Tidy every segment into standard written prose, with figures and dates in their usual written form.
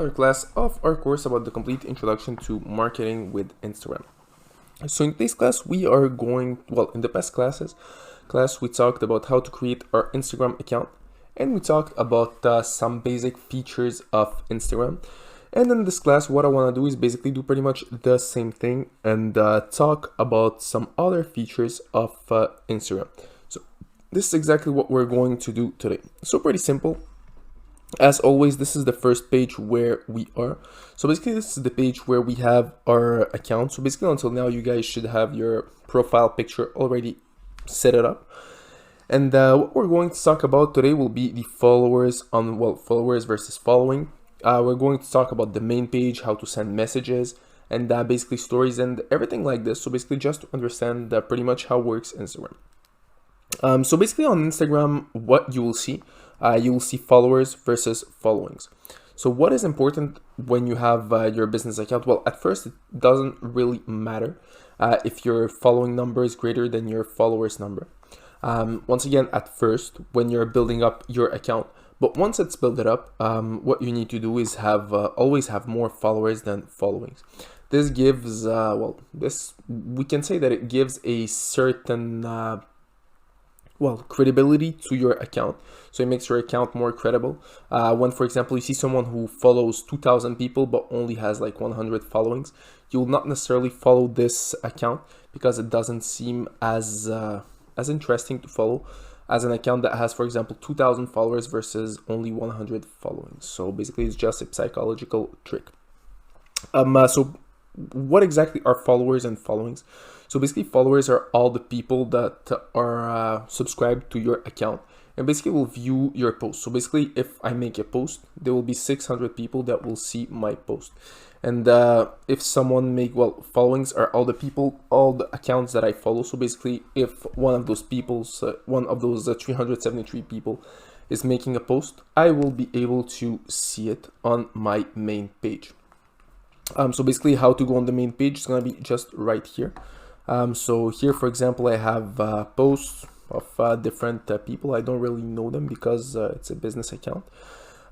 another class of our course about the complete introduction to marketing with Instagram. So in today's class, we are going, in the past class, we talked about how to create our Instagram account, and we talked about some basic features of Instagram. And in this class, what I want to do is basically do pretty much the same thing and talk about some other features of Instagram. So this is exactly what we're going to do today. So pretty simple. As always, this is the first page where we are. So basically, this is the page where we have our account. So basically, until now, you guys should have your profile picture already set it up. And what we're going to talk about today will be the followers versus following. We're going to talk about the main page, how to send messages, and basically stories and everything like this. So basically, just to understand pretty much how works Instagram. So basically, on Instagram, what you will see followers versus followings. So what is important when you have your business account? Well, at first, it doesn't really matter if your following number is greater than your followers number. Once again, at first, when you're building up your account, but once it's built up, what you need to do is always have more followers than followings. This gives, we can say that it gives a certain credibility to your account. So it makes your account more credible. When, for example, you see someone who follows 2,000 people but only has like 100 followings, you will not necessarily follow this account because it doesn't seem as interesting to follow as an account that has, for example, 2,000 followers versus only 100 followings. So basically, it's just a psychological trick. So what exactly are followers and followings? So basically, followers are all the people that are subscribed to your account and basically will view your post. So basically, if I make a post, there will be 600 people that will see my post. And if someone followings are all the accounts that I follow. So basically, if one of those 373 people is making a post, I will be able to see it on my main page. So basically, how to go on the main page is going to be just right here. So here, for example, I have posts of different people. I don't really know them because it's a business account.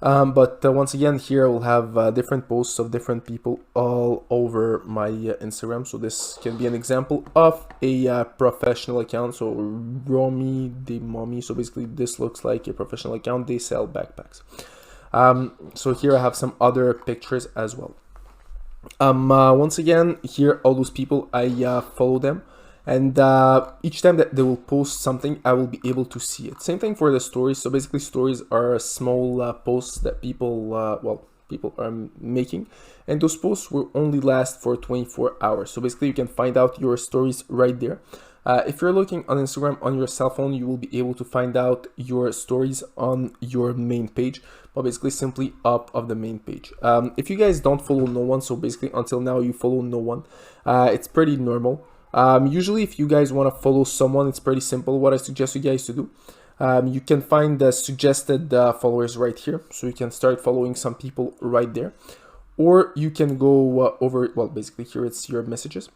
But once again, here I will have different posts of different people all over my Instagram. So this can be an example of a professional account. So Romy de Mommy. So basically, this looks like a professional account. They sell backpacks. So here I have some other pictures as well. Once again, here all those people, I follow them, and each time that they will post something, I will be able to see it. Same thing for the stories. So basically, stories are small posts that people are making, and those posts will only last for 24 hours. So basically, you can find out your stories right there. If you're looking on Instagram on your cell phone, you will be able to find out your stories on your main page, but basically simply up of the main page. If you guys don't follow no one, so basically until now you follow no one, it's pretty normal. Usually if you guys want to follow someone, it's pretty simple. What I suggest you guys to do, you can find the suggested followers right here. So you can start following some people right there, or you can go basically here it's your messages.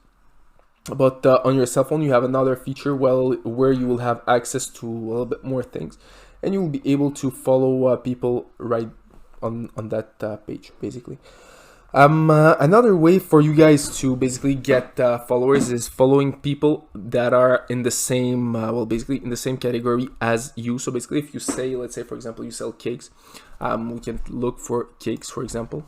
But on your cell phone, you have another feature where you will have access to a little bit more things, and you will be able to follow people right on that page, basically. Another way for you guys to basically get followers is following people that are in the same, basically in the same category as you. So basically, if you say, let's say, for example, you sell cakes, we can look for cakes, for example.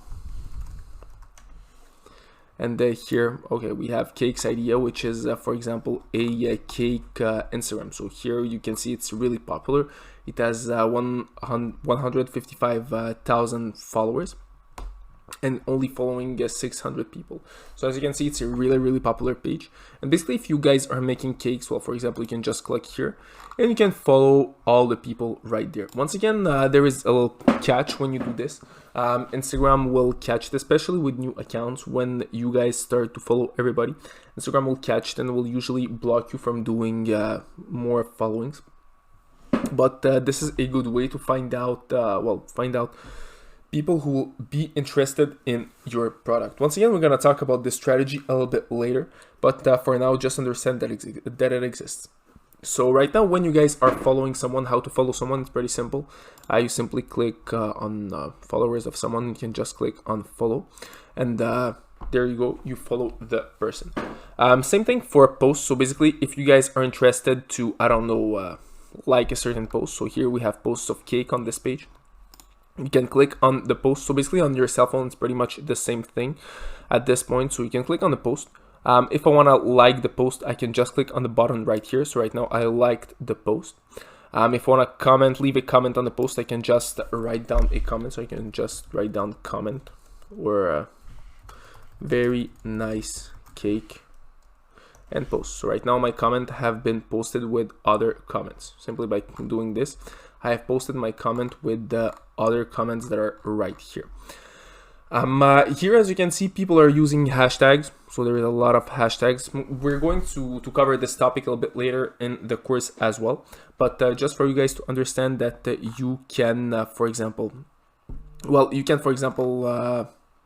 And here, okay, we have Cakes Idea, which is, for example, a cake Instagram. So here you can see it's really popular. It has 155,000 followers and only following 600 people. So as you can see, it's a really, really popular page. And basically, if you guys are making cakes, for example, you can just click here and you can follow all the people right there. Once again, there is a little catch when you do this. Instagram will catch it, especially with new accounts. When you guys start to follow everybody, Instagram will catch it and will usually block you from doing more followings. But this is a good way to find out people who will be interested in your product. Once again, we're going to talk about this strategy a little bit later, but for now, just understand that it exists. So right now, when you guys are following someone, how to follow someone, it's pretty simple. You simply click on followers of someone. You can just click on follow, and there you go, you follow the person. Same thing for posts. So basically, if you guys are interested to, I don't know, like a certain post, so here we have posts of cake on this page. You can click on the post. So basically on your cell phone, it's pretty much the same thing at this point. So you can click on the post. If I want to like the post, I can just click on the button right here. So right now I liked the post. If I want to comment, leave a comment on the post, I can just write down a comment. So I can just write down comment or very nice cake and post. So right now my comment have been posted with other comments. Simply by doing this, I have posted my comment with the other comments that are right here. Here, as you can see, people are using hashtags. So there is a lot of hashtags. We're going to cover this topic a little bit later in the course as well. But just for you guys to understand that you can, for example,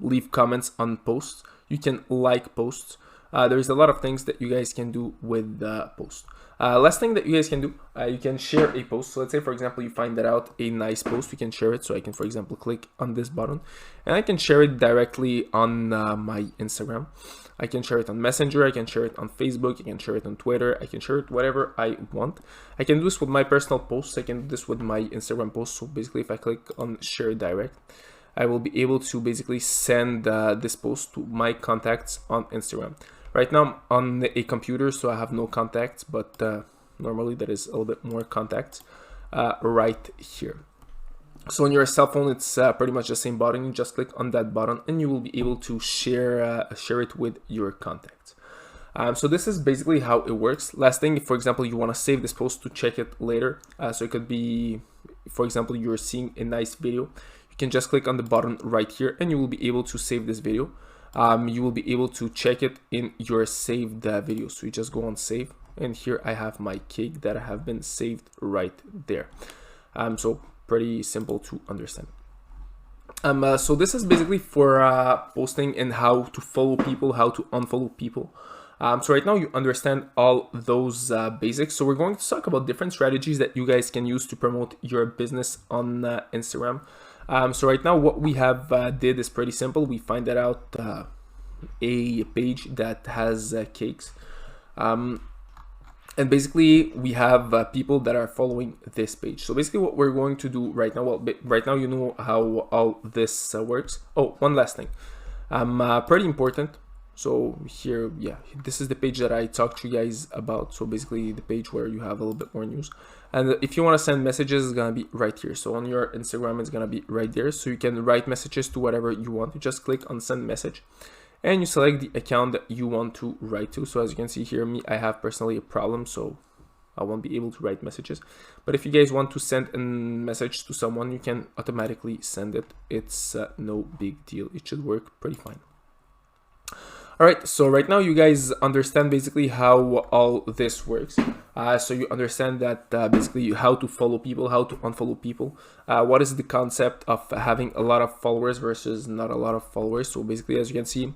leave comments on posts. You can like posts. There's a lot of things that you guys can do with posts. Last thing that you guys can do, you can share a post. So let's say, for example, you find that out a nice post, we can share it. So I can, for example, click on this button and I can share it directly on my Instagram. I can share it on Messenger, I can share it on Facebook, I can share it on Twitter, I can share it whatever I want. I can do this with my personal posts, I can do this with my Instagram posts. So basically, if I click on share direct, I will be able to basically send this post to my contacts on Instagram. Right now I'm on a computer, so I have no contacts, but normally there is a little bit more contacts right here. So on your cell phone, it's pretty much the same button. You just click on that button and you will be able to share it with your contacts. So this is basically how it works. Last thing, if for example you want to save this post to check it later, so it could be, for example, you're seeing a nice video, you can just click on the button right here and you will be able to save this video. You will be able to check it in your saved video. So you just go on save, and here I have my cake that have been saved right there. So pretty simple to understand. So this is basically for posting and how to follow people, how to unfollow people. So right now you understand all those basics. So we're going to talk about different strategies that you guys can use to promote your business on Instagram. So right now what we have did is pretty simple. We find that out a page that has cakes. And basically we have people that are following this page. So basically what we're going to do right now, well, right now you know how all this works. Oh, one last thing, pretty important. So here, yeah, this is the page that I talked to you guys about. So basically the page where you have a little bit more news. And if you want to send messages, it's going to be right here. So on your Instagram, it's going to be right there. So you can write messages to whatever you want. You just click on send message and you select the account that you want to write to. So as you can see here, I have personally a problem, so I won't be able to write messages. But if you guys want to send a message to someone, you can automatically send it. It's no big deal. It should work pretty fine. All right, so right now you guys understand basically how all this works. So you understand that basically how to follow people, how to unfollow people. What is the concept of having a lot of followers versus not a lot of followers? So basically, as you can see,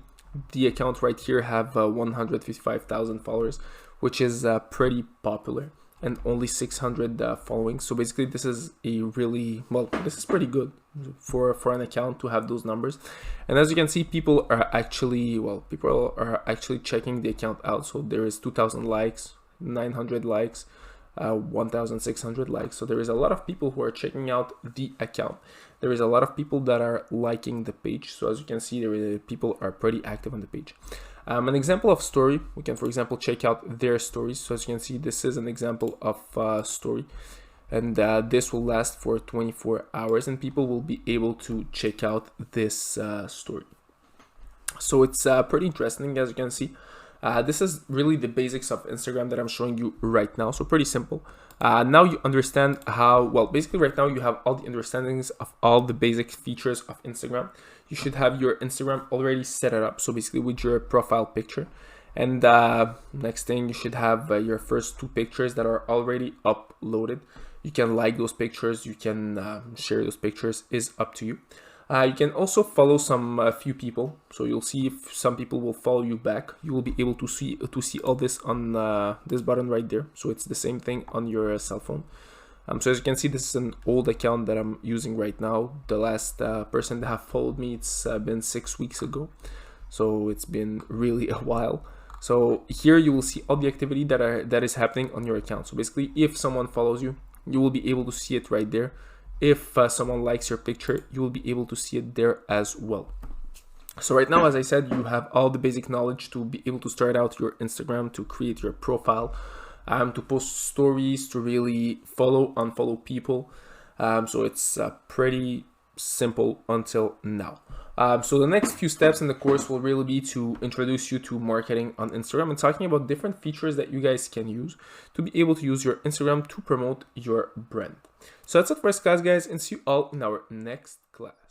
the account right here have 155,000 followers, which is pretty popular, and only 600 following. So basically this is a really, well, this is pretty good for an account to have those numbers. And as you can see, people are actually checking the account out. So there is 2,000 likes, 900 likes, 1,600 likes. So there is a lot of people who are checking out the account. There is a lot of people that are liking the page. So as you can see, people are pretty active on the page. An example of story, we can, for example, check out their stories. So as you can see, this is an example of story, and this will last for 24 hours and people will be able to check out this story. So it's pretty interesting. As you can see, this is really the basics of Instagram that I'm showing you right now. So pretty simple. Now you understand how, well, basically right now you have all the understandings of all the basic features of Instagram. You should have your Instagram already set it up. So basically with your profile picture. And next thing, you should have your first 2 pictures that are already uploaded. You can like those pictures, you can share those pictures, is up to you. You can also follow some few people, so you'll see if some people will follow you back. You will be able to see all this on this button right there. So it's the same thing on your cell phone. So as you can see, this is an old account that I'm using right now. The last person that have followed me, it's been 6 weeks ago, so it's been really a while. So here you will see all the activity that is happening on your account. So basically, if someone follows you, you will be able to see it right there. If someone likes your picture, you will be able to see it there as well. So right now, as I said, you have all the basic knowledge to be able to start out your Instagram, to create your profile, to post stories, to really follow, unfollow people. So it's pretty simple until now. So the next few steps in the course will really be to introduce you to marketing on Instagram and talking about different features that you guys can use to be able to use your Instagram to promote your brand. So that's it for this class, guys, and see you all in our next class.